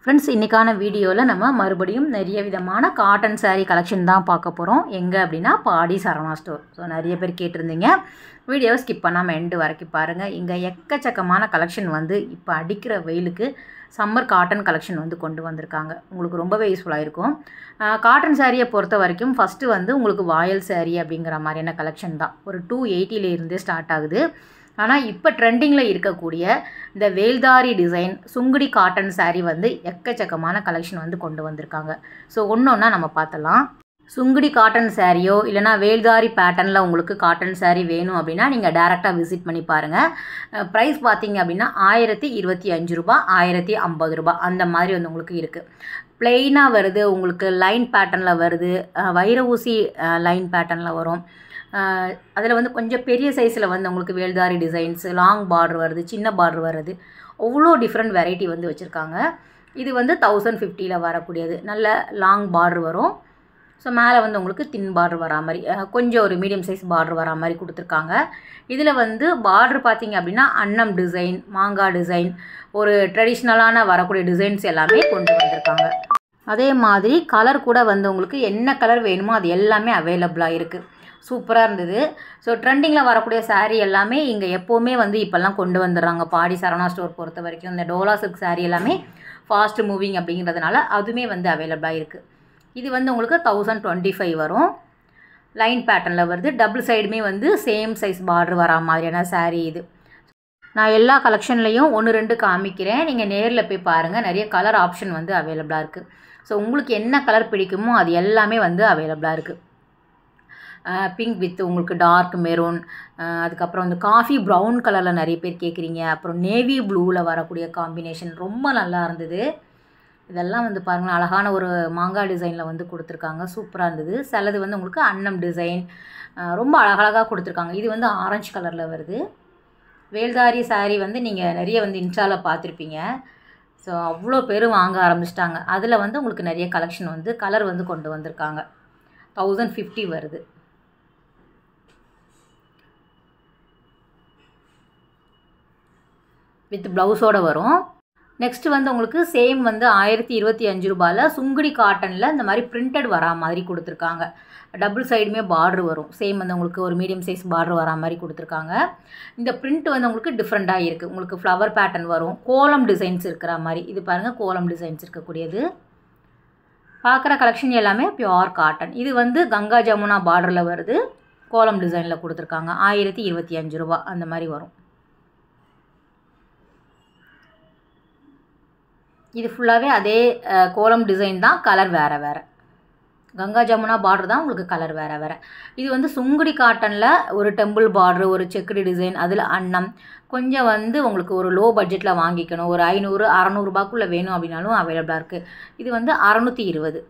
Friends, இன்றைக்கான வீடியோவில் நம்ம மறுபடியும் நிறைய விதமான காட்டன் சாரீ கலெக்ஷன் தான் பார்க்க போகிறோம். எங்கே அப்படின்னா பாடி சரவணா ஸ்டோர். ஸோ நிறைய பேர் கேட்டிருந்தீங்க. வீடியோவை ஸ்கிப் பண்ணாமல் எண்டு வரைக்கும் பாருங்கள். இங்கே எக்கச்சக்கமான கலெக்ஷன் வந்து இப்போ அடிக்கிற வெயிலுக்கு சம்மர் காட்டன் கலெக்ஷன் வந்து கொண்டு வந்திருக்காங்க. உங்களுக்கு ரொம்பவே யூஸ்ஃபுல்லாக இருக்கும். காட்டன் சாரியை பொறுத்த வரைக்கும் ஃபஸ்ட்டு வந்து உங்களுக்கு வாயல் சாரீ அப்படிங்கிற மாதிரியான கலெக்ஷன் தான். ஒரு 280 ஸ்டார்ட் ஆகுது. ஆனால் இப்போ ட்ரெண்டிங்கில் இருக்கக்கூடிய இந்த வேல்தாரி டிசைன் சுங்குடி காட்டன் சாரீ வந்து எக்கச்சக்கமான கலெக்ஷன் வந்து கொண்டு வந்திருக்காங்க. ஸோ ஒன்றா நம்ம பார்த்தலாம். சுங்குடி காட்டன் சாரியோ இல்லைனா வேல்தாரி பேட்டர்னில் உங்களுக்கு காட்டன் சாரீ வேணும் அப்படின்னா நீங்கள் டேரெக்டாக விசிட் பண்ணி பாருங்கள். ப்ரைஸ் பார்த்தீங்க அப்படின்னா 1025 ரூபா, 1050 ரூபா அந்த மாதிரி வந்து உங்களுக்கு இருக்குது. ப்ளெயினாக வருது, உங்களுக்கு லைன் பேட்டர்னில் வருது, வைர ஊசி லைன் பேட்டர்னில் வரும். அதில் வந்து கொஞ்சம் பெரிய சைஸில் வந்து உங்களுக்கு வேல்தாரி டிசைன்ஸு, லாங் பார்டர் வருது, சின்ன பார்டர் வருது, அவ்வளோ டிஃப்ரெண்ட் வெரைட்டி வந்து வச்சுருக்காங்க. இது வந்து 1050 வரக்கூடியது. நல்ல லாங் பார்டர் வரும். ஸோ மேலே வந்து உங்களுக்கு தின் பார்டர் வரா மாதிரி, கொஞ்சம் ஒரு மீடியம் சைஸ் பார்டர் வரா மாதிரி கொடுத்துருக்காங்க. இதில் வந்து பார்டர் பார்த்திங்க அப்படின்னா அன்னம் டிசைன், மாங்காய் டிசைன், ஒரு ட்ரெடிஷ்னலான வரக்கூடிய டிசைன்ஸ் எல்லாமே கொண்டு வந்திருக்காங்க. அதே மாதிரி கலர் கூட வந்து உங்களுக்கு என்ன கலர் வேணுமோ அது எல்லாமே அவைலபிளாக இருக்குது. சூப்பராக இருந்தது. ஸோ ட்ரெண்டிங்கில் வரக்கூடிய சாரீ எல்லாமே இங்கே எப்போவுமே வந்து இப்போல்லாம் கொண்டு வந்துடுறாங்க. பாடி சரவணா ஸ்டோர் பொறுத்த வரைக்கும் இந்த டோலா சில்க் சாரீ எல்லாமே ஃபாஸ்ட் மூவிங் அப்படிங்கிறதுனால அதுவுமே வந்து அவைலபிளாக இருக்குது. இது வந்து உங்களுக்கு 1025 வரும். லைன் பேட்டர்னில் வருது. டபுள் சைடுமே வந்து சேம் சைஸ் பார்டர் வரா மாதிரியான சாரீ இது. நான் எல்லா கலெக்ஷன்லேயும் 1-2 காமிக்கிறேன். நீங்கள் நேரில் போய் பாருங்கள். நிறைய கலர் ஆப்ஷன் வந்து அவைலபிளாக இருக்குது. ஸோ உங்களுக்கு என்ன கலர் பிடிக்குமோ அது எல்லாமே வந்து அவைலபிளாக இருக்குது. பிங்க் வித் உங்களுக்கு டார்க் மெரூன், அதுக்கப்புறம் வந்து காஃபி ப்ரௌன் கலரில் நிறைய பேர் கேட்குறீங்க. அப்புறம் நேவி ப்ளூவில் வரக்கூடிய காம்பினேஷன் ரொம்ப நல்லா இருந்தது. இதெல்லாம் வந்து பாருங்கள், அழகான ஒரு மாங்காய் டிசைனில் வந்து கொடுத்துருக்காங்க. சூப்பராக இருந்தது. சிலது வந்து உங்களுக்கு அன்னம் டிசைன் ரொம்ப அழகழகாக கொடுத்துருக்காங்க. இது வந்து ஆரஞ்சு கலரில் வருது. வேல்தாரி சாரீ வந்து நீங்கள் நிறைய வந்து இன்ஸ்டாவில் பார்த்துருப்பீங்க. ஸோ அவ்வளோ பேர் வாங்க ஆரம்பிச்சிட்டாங்க. அதில் வந்து உங்களுக்கு நிறைய கலெக்ஷன் வந்து கலர் வந்து கொண்டு வந்திருக்காங்க. 1050 வருது. வித் ப்ளவுஸோடு வரும். நெக்ஸ்ட்டு வந்து உங்களுக்கு சேம் வந்து 1025 ரூபாயில் சுங்குடி காட்டனில் இந்த மாதிரி பிரிண்டட் வரா மாதிரி கொடுத்துருக்காங்க. டபுள் சைடுமே பார்டர் வரும். சேம் வந்து உங்களுக்கு ஒரு மீடியம் சைஸ் பார்டர் வரா மாதிரி கொடுத்துருக்காங்க. இந்த பிரிண்ட் வந்து உங்களுக்கு டிஃப்ரெண்ட்டாக இருக்குது. உங்களுக்கு ஃப்ளவர் பேட்டர்ன் வரும், கோலம் டிசைன்ஸ் இருக்கிற மாதிரி. இது பாருங்கள், கோலம் டிசைன்ஸ் இருக்கக்கூடியது. பார்க்குற கலெக்ஷன் எல்லாமே பியோர் காட்டன். இது வந்து கங்கா ஜமுனா பார்டரில் வருது. கோலம் டிசைனில் கொடுத்துருக்காங்க. 1025 ரூபா அந்த மாதிரி வரும். இது ஃபுல்லாகவே அதே கோலம் டிசைன் தான், கலர் வேறு வேறு. கங்கா ஜமுனா பார்டர் தான், உங்களுக்கு கலர் வேறு வேறு. இது வந்து சுங்குடி காட்டனில் ஒரு டெம்பிள் பார்டர், ஒரு செக்குடு டிசைன், அதில் அன்னம். கொஞ்சம் வந்து உங்களுக்கு ஒரு லோ பட்ஜெட்டில் வாங்கிக்கணும், ஒரு 500-600 ரூபாய்க்குள்ளே வேணும் அப்படின்னாலும் அவைலபிளாக இருக்குது. இது வந்து 620.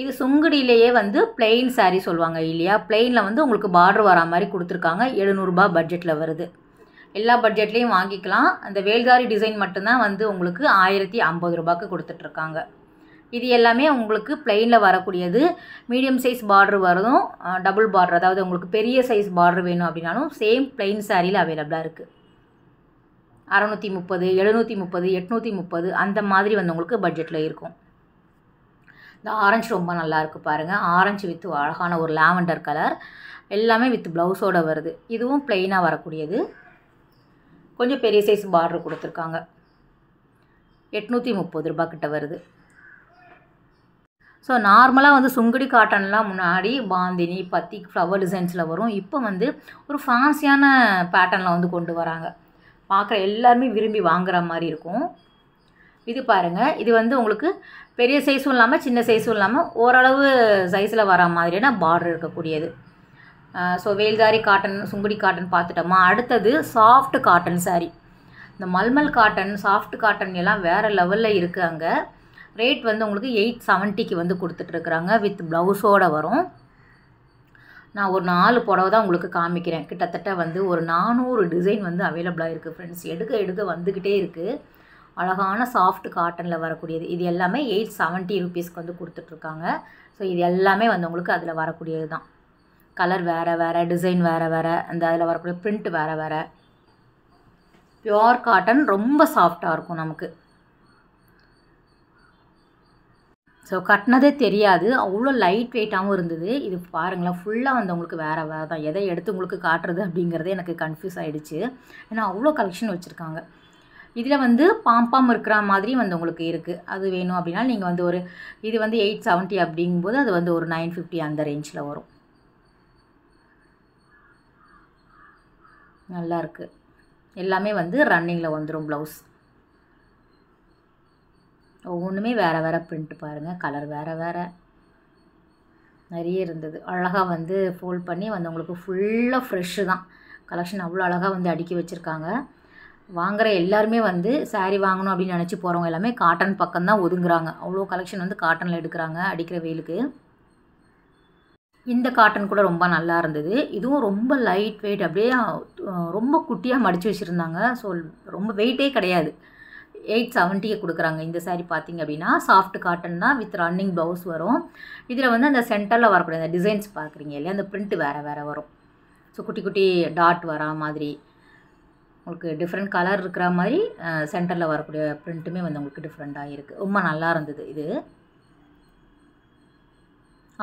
இது சுங்குடியிலேயே வந்து பிளெயின் சாரீ சொல்லுவாங்க இல்லையா, பிளெயினில் வந்து உங்களுக்கு பார்டர் வரா மாதிரி கொடுத்துருக்காங்க. 700 ரூபா பட்ஜெட்டில் வருது. எல்லா பட்ஜெட்லேயும் வாங்கிக்கலாம். அந்த வேல்தாரி டிசைன் மட்டும்தான் வந்து உங்களுக்கு 1050 ரூபாய்க்கு கொடுத்துட்ருக்காங்க. இது எல்லாமே உங்களுக்கு பிளெயினில் வரக்கூடியது. மீடியம் சைஸ் பார்டர் வரும், டபுள் பார்டர், அதாவது உங்களுக்கு பெரிய சைஸ் பார்டர் வேணும் அப்படின்னாலும் சேம் பிளெயின் சாரியில் அவைலபிளாக இருக்குது. 630, 730, 830 அந்த மாதிரி வந்து உங்களுக்கு பட்ஜெட்டில் இருக்கும். இந்த ஆரஞ்சு ரொம்ப நல்லா இருக்குது பாருங்கள். ஆரஞ்சு வித் அழகான ஒரு லாவெண்டர் கலர், எல்லாமே வித் ப்ளவுஸோடு வருது. இதுவும் பிளெயினாக வரக்கூடியது. கொஞ்சம் பெரிய சைஸ் பார்டர் கொடுத்துருக்காங்க. 830 ரூபா கிட்ட வருது. ஸோ நார்மலாக வந்து சுங்குடி காட்டன்லாம் முன்னாடி பாந்தினி, பத்தி, ஃப்ளவர் டிசைன்ஸில் வரும். இப்போ வந்து ஒரு ஃபேன்சியான பேட்டர்னில் வந்து கொண்டு வராங்க. பார்க்குற எல்லாருமே விரும்பி வாங்குகிற மாதிரி இருக்கும். இது பாருங்கள், இது வந்து உங்களுக்கு பெரிய சைஸும் இல்லாமல் சின்ன சைஸும் இல்லாமல் ஓரளவு சைஸில் வர மாதிரியான பார்டர் இருக்கக்கூடியது. ஸோ வேல்தாரி காட்டன், சுங்குடி காட்டன் பார்த்துட்டோமா. அடுத்தது சாஃப்ட் காட்டன் சாரீ. இந்த மல்மல் காட்டன், சாஃப்ட் காட்டன் எல்லாம் வேறு லெவலில் இருக்குது. அங்கே ரேட் வந்து உங்களுக்கு 870 வந்து கொடுத்துட்ருக்குறாங்க. வித் ப்ளவுஸோடு வரும். நான் ஒரு 4 புடவை தான் உங்களுக்கு காமிக்கிறேன். கிட்டத்தட்ட வந்து ஒரு 400 டிசைன் வந்து அவைலபிளாக இருக்குது ஃப்ரெண்ட்ஸ். எடுக்க வந்துக்கிட்டே இருக்குது. அழகான சாஃப்ட் காட்டனில் வரக்கூடியது. இது எல்லாமே 870 ருபீஸ்க்கு வந்து கொடுத்துட்ருக்காங்க. ஸோ இது எல்லாமே வந்து உங்களுக்கு அதில் வரக்கூடியது தான். கலர் வேறு வேறு, டிசைன் வேறு வேறு, அந்த அதில் வரக்கூடிய பிரிண்ட் வேறு வேறு. பியோர் காட்டன் ரொம்ப சாஃப்டாக இருக்கும் நமக்கு. ஸோ கட்டினதே தெரியாது, அவ்வளோ லைட் வெயிட்டாகவும் இருந்தது. இது பாருங்களேன், ஃபுல்லாக வந்து உங்களுக்கு வேறு வேறு தான், எதை எடுத்து உங்களுக்கு காட்டுறது அப்படிங்கிறதே எனக்கு கன்ஃபியூஸ் ஆகிடுச்சு. ஏன்னா அவ்வளோ கலெக்ஷன் வச்சுருக்காங்க. இதில் வந்து பாம்பாம் இருக்கிற மாதிரி வந்து உங்களுக்கு இருக்குது. அது வேணும் அப்படின்னா நீங்கள் வந்து ஒரு இது வந்து 870 அப்படிங்கும்போது அது வந்து ஒரு 950 அந்த ரேஞ்சில் வரும். நல்லாயிருக்கு. எல்லாமே வந்து ரன்னிங்கில் வந்துடும் ப்ளவுஸ். ஒவ்வொன்றுமே வேறு வேறு பிரிண்ட் பாருங்கள், கலர் வேறு வேறு நிறைய இருந்தது. அழகாக வந்து ஃபோல்ட் பண்ணி வந்து உங்களுக்கு ஃபுல்லாக ஃப்ரெஷ்ஷு தான் கலெக்ஷன். அவ்வளோ அழகாக வந்து அடுக்கி வச்சுருக்காங்க. வாங்குகிற எல்லாருமே வந்து சாரீ வாங்கணும் அப்படின்னு நினச்சி போகிறவங்க எல்லாமே காட்டன் பக்கம் தான் ஒதுங்குறாங்க. அவ்வளோ கலெக்ஷன் வந்து காட்டனில் எடுக்கிறாங்க அடிக்கிற வெயிலுக்கு. இந்த காட்டன் கூட ரொம்ப நல்லா இருந்தது. இதுவும் ரொம்ப லைட் வெயிட், அப்படியே ரொம்ப குட்டியாக மடித்து வச்சுருந்தாங்க. ஸோ ரொம்ப வெயிட்டே கிடையாது. 870 கொடுக்குறாங்க. இந்த சாரீ பார்த்திங்க அப்படின்னா சாஃப்ட் காட்டன் தான், வித் ரன்னிங் ப்ளவுஸ் வரும். இதில் வந்து அந்த சென்டரில் வரக்கூடிய அந்த டிசைன்ஸ் பார்க்குறீங்க இல்லையா, அந்த பிரிண்ட்டு வேறு வேறு வரும். ஸோ குட்டி குட்டி டாட் வரா மாதிரி உங்களுக்கு டிஃப்ரெண்ட் கலர் இருக்கிற மாதிரி சென்டரில் வரக்கூடிய பிரிண்ட்டுமே வந்து உங்களுக்கு டிஃப்ரெண்ட்டாக இருக்குது. ரொம்ப நல்லா இருந்தது இது.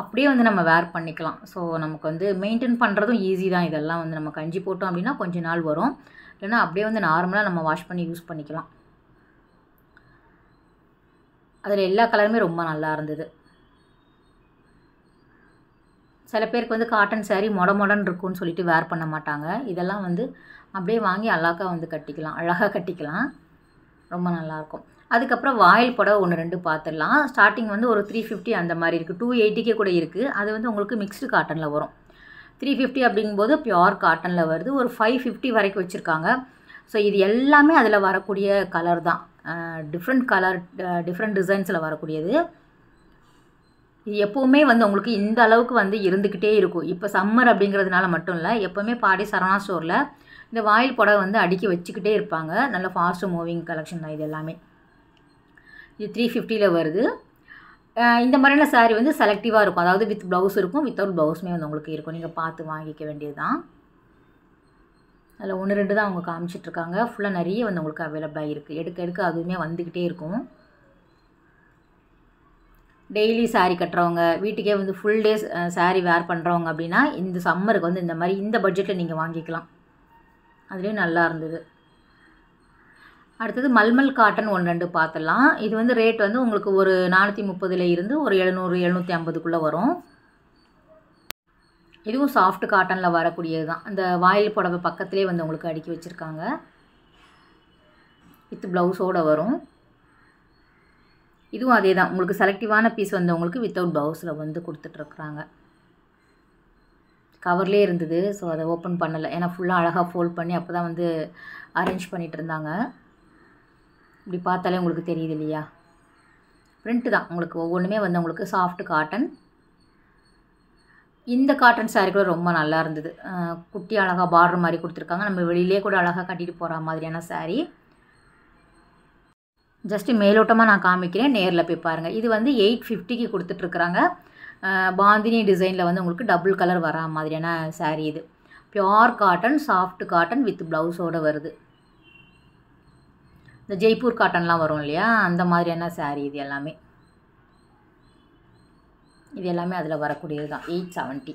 அப்படியே வந்து நம்ம வேர் பண்ணிக்கலாம். ஸோ நமக்கு வந்து மெயின்டைன் பண்ணுறதும் ஈஸி தான். இதெல்லாம் வந்து நம்ம கஞ்சி போட்டோம் அப்படின்னா கொஞ்சம் நாள் வரும், இல்லைன்னா அப்படியே வந்து நார்மலாக நம்ம வாஷ் பண்ணி யூஸ் பண்ணிக்கலாம். அதில் எல்லா கலருமே ரொம்ப நல்லா இருந்தது. சில பேருக்கு வந்து காட்டன் சாரீ மொடன்னு இருக்குன்னு சொல்லிட்டு வேர் பண்ண மாட்டாங்க. இதெல்லாம் வந்து அப்படியே வாங்கி அழகாக வந்து கட்டிக்கலாம், அழகாக கட்டிக்கலாம். ரொம்ப நல்லாயிருக்கும். அதுக்கப்புறம் வாயில் புடவை 1 2 பார்த்துடலாம். ஸ்டார்டிங் வந்து ஒரு 350 அந்த மாதிரி இருக்குது. 280 கூட இருக்குது. அது வந்து உங்களுக்கு மிக்ஸ்டு காட்டனில் வரும். 350 அப்படிங்கும்போது பியோர் காட்டனில் வருது. ஒரு 550 வரைக்கும் வச்சுருக்காங்க. ஸோ இது எல்லாமே அதில் வரக்கூடிய கலர் தான். டிஃப்ரெண்ட் கலர், டிஃப்ரெண்ட் டிசைன்ஸில் வரக்கூடியது. இது எப்போவுமே வந்து உங்களுக்கு இந்த அளவுக்கு வந்து இருந்துக்கிட்டே இருக்கும். இப்போ சம்மர் அப்படிங்கிறதுனால மட்டும் இல்லை, எப்போவுமே பாடி சரவணா ஸ்டோரில் இந்த வாயில் புடவை வந்து அடுக்கி வச்சுக்கிட்டே இருப்பாங்க. நல்ல ஃபாஸ்ட்டு மூவிங் கலெக்ஷன் தான் இது எல்லாமே. இது 350 வருது. இந்த மாதிரியான சாரீ வந்து செலக்டிவாக இருக்கும். அதாவது வித் ப்ளவுஸ் இருக்கும், வித்தவுட் ப்ளவுஸுமே வந்து உங்களுக்கு இருக்கும். நீங்கள் பார்த்து வாங்கிக்க வேண்டியது தான். அதில் 1 2 தான் அவங்க காமிச்சிட்ருக்காங்க. ஃபுல்லாக நிறைய வந்து உங்களுக்கு அவைலபிளாக இருக்குது. எடுக்க எடுக்க அதுவுமே வந்துக்கிட்டே இருக்கும். டெய்லி சாரீ கட்டுறவங்க, வீட்டுக்கே வந்து ஃபுல் டேஸ் சாரீ வேர் பண்ணுறவங்க அப்படின்னா இந்த சம்மருக்கு வந்து இந்த மாதிரி இந்த பட்ஜெட்டில் நீங்கள் வாங்கிக்கலாம். அதுலேயும் நல்லா இருந்தது. அடுத்தது மல்மல் காட்டன் 1 2 பார்த்துடலாம். இது வந்து ரேட் வந்து உங்களுக்கு ஒரு 430 இருந்து ஒரு 700 750க்குள்ளே வரும். இதுவும் சாஃப்ட் காட்டனில் வரக்கூடியது தான். அந்த வாயில் புடவை பக்கத்துலேயே வந்து உங்களுக்கு அடுக்கி வச்சுருக்காங்க. வித் ப்ளவுஸோடு வரும். இதுவும் அதே தான். உங்களுக்கு செலக்டிவான பீஸ் வந்து உங்களுக்கு வித்தவுட் ப்ளவுஸில் வந்து கொடுத்துட்ருக்குறாங்க. கவர்லேயே இருந்தது. ஸோ அதை ஓப்பன் பண்ணலை, ஏன்னா ஃபுல்லாக அழகாக ஃபோல்ட் பண்ணி அப்போ தான் வந்து அரேஞ்ச் பண்ணிகிட்டு இருந்தாங்க. இப்படி பார்த்தாலே உங்களுக்கு தெரியுது இல்லையா, பிரிண்ட்டு தான் உங்களுக்கு ஒவ்வொன்றுமே வந்து உங்களுக்கு சாஃப்ட் காட்டன். இந்த காட்டன் சாரீ கூட ரொம்ப நல்லா இருந்தது. குட்டி அழகாக பார்டர் மாதிரி கொடுத்துருக்காங்க. நம்ம வெளியிலே கூட அழகாக கட்டிட்டு போகிற மாதிரியான சாரீ. ஜஸ்ட்டு மேலோட்டமாக நான் காமிக்கிறேன், நேரில் போய் பாருங்கள். இது வந்து 850 கொடுத்துட்ருக்குறாங்க. பாந்தினி டிசைனில் வந்து உங்களுக்கு டபுள் கலர் வரா மாதிரியான சாரீ. இது pure cotton, soft cotton with ப்ளவுஸோடு வருது. இந்த ஜெய்ப்பூர் காட்டன்லாம் வரும் இல்லையா, அந்த மாதிரியான சாரீ இது எல்லாமே. இது எல்லாமே அதில் வரக்கூடியது தான். 870.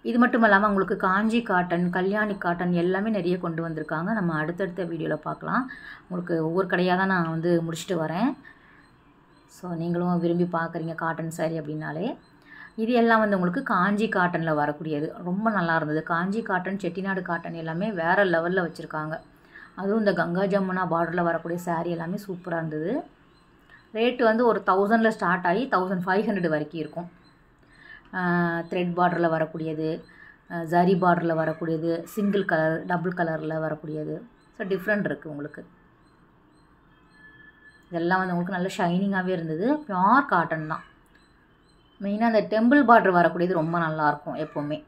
இது மட்டும் இல்லாமல் உங்களுக்கு காஞ்சி காட்டன், கல்யாணி காட்டன் எல்லாமே நிறைய கொண்டு வந்திருக்காங்க. நம்ம அடுத்தடுத்த வீடியோவில் பார்க்கலாம். உங்களுக்கு ஒவ்வொரு கடையாக தான் நான் வந்து முடிச்சுட்டு வரேன். ஸோ நீங்களும் விரும்பி பார்க்குறீங்க காட்டன் சாரீ அப்படின்னாலே. இது எல்லாம் வந்து உங்களுக்கு காஞ்சி காட்டனில் வரக்கூடியது. ரொம்ப நல்லா இருந்தது. காஞ்சி காட்டன், செட்டிநாடு காட்டன் எல்லாமே வேறு லெவலில் வச்சுருக்காங்க. அதுவும் இந்த கங்கா ஜமுனா பார்டரில் வரக்கூடிய சாரீ எல்லாமே சூப்பராக இருந்தது. ரேட்டு வந்து ஒரு 1000 ஸ்டார்ட் ஆகி 1500 வரைக்கும் இருக்கும். த்ரெட் பார்டரில் வரக்கூடியது, ஜரி பார்டரில் வரக்கூடியது, சிங்கிள் கலர், டபுள் கலரில் வரக்கூடியது. ஸோ டிஃப்ரெண்ட் இருக்குது உங்களுக்கு. இதெல்லாம் வந்து உங்களுக்கு நல்ல ஷைனிங்காகவே இருந்தது. பியோர் காட்டன் தான். மெயினாக அந்த டெம்பிள் பார்டர் வரக்கூடியது ரொம்ப நல்லாயிருக்கும் எப்போவுமே.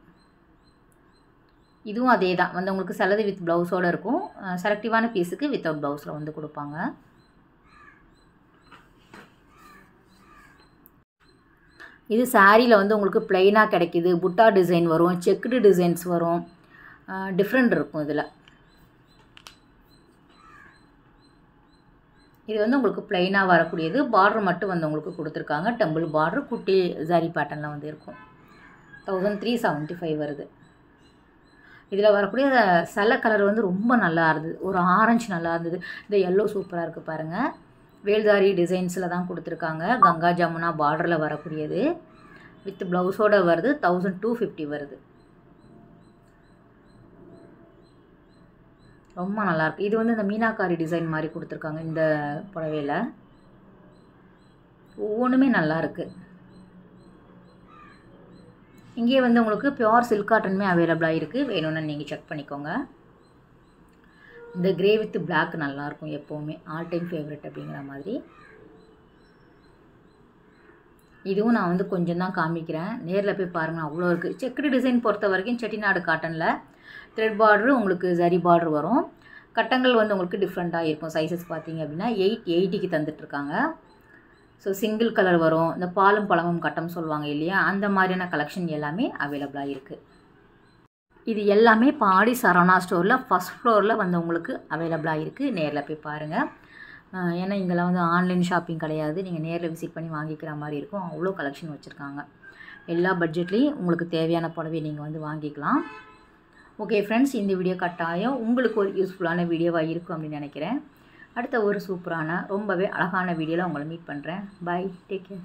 இதுவும் அதே தான் வந்து உங்களுக்கு சிலது வித் ப்ளவுஸோடு இருக்கும். செலக்டிவான பீஸுக்கு வித்தவுட் ப்ளவுஸில் வந்து கொடுப்பாங்க. இது சாரியில் வந்து உங்களுக்கு ப்ளைனாக கிடைக்கிது. புட்டா டிசைன் வரும், செக்குடு டிசைன்ஸ் வரும், டிஃப்ரெண்ட் இருக்கும் இதில். இது வந்து உங்களுக்கு ப்ளைனாக வரக்கூடியது. பார்டர் மட்டும் வந்து உங்களுக்கு கொடுத்துருக்காங்க. டெம்பிள் பார்டர் குட்டி ஜரி பேட்டர்னில் வந்து இருக்கும். 1375 வருது. இதில் வரக்கூடிய சில கலர் வந்து ரொம்ப நல்லா இருந்தது. ஒரு ஆரஞ்சு நல்லா இருந்தது. இந்த எல்லோ சூப்பராக இருக்குது பாருங்கள். வேல்தாரி டிசைன்ஸில் தான் கொடுத்துருக்காங்க. கங்கா ஜமுனா பார்டரில் வரக்கூடியது. வித் ப்ளவுஸோடு வருது. 1250 வருது. ரொம்ப நல்லாயிருக்கு. இது வந்து இந்த மீனாக்காரி டிசைன் மாதிரி கொடுத்துருக்காங்க இந்த புடவையில். ஒவ்வொன்றுமே நல்லாயிருக்கு. இங்கே வந்து உங்களுக்கு பியோர் சில்க் காட்டனுமே அவைலபிளாக இருக்குது. வேணும்னு நீங்கள் செக் பண்ணிக்கோங்க. இந்த கிரே வித் பிளாக் நல்லாயிருக்கும். எப்போவுமே ஆல் டைம் ஃபேவரட் அப்படிங்கிற மாதிரி. இதுவும் நான் வந்து கொஞ்சம் தான் காமிக்கிறேன். நேரில் போய் பாருங்கள், அவ்வளோ இருக்குது. செக்குடு டிசைன் பொறுத்த வரைக்கும் செட்டிநாடு காட்டனில் த்ரெட் பார்டரு உங்களுக்கு ஜரி பார்டர் வரும். கட்டங்கள் வந்து உங்களுக்கு டிஃப்ரெண்ட்டாக இருக்கும். சைஸஸ் பார்த்தீங்க அப்படின்னா 880க்கு தந்துட்டுருக்காங்க. ஸோ சிங்கிள் கலர் வரும். இந்த பாலும் பழமும் கட்டம் சொல்லுவாங்க இல்லையா, அந்த மாதிரியான கலெக்ஷன் எல்லாமே அவைலபிளாக இருக்குது. இது எல்லாமே பாடி சரவணா ஸ்டோரில் ஃபஸ்ட் ஃப்ளோரில் வந்து உங்களுக்கு அவைலபிளாக இருக்குது. நேரில் போய் பாருங்கள். ஏன்னா இங்கெல்லாம் வந்து ஆன்லைன் ஷாப்பிங் கிடையாது. நீங்கள் நேரில் விசிட் பண்ணி வாங்கிக்கிற மாதிரி இருக்கும். அவ்வளோ கலெக்ஷன் வச்சுருக்காங்க. எல்லா பட்ஜெட்லேயும் உங்களுக்கு தேவையான புடவை நீங்கள் வந்து வாங்கிக்கலாம். ஓகே ஃப்ரெண்ட்ஸ், இந்த வீடியோ கட்டாயம் உங்களுக்கு ஒரு யூஸ்ஃபுல்லான வீடியோவாக இருக்கும் அப்படின்னு நினைக்கிறேன். அடுத்த ஒரு சூப்பரான ரொம்பவே அழகான வீடியோவில் உங்களை மீட் பண்ணுறேன். Bye, take care.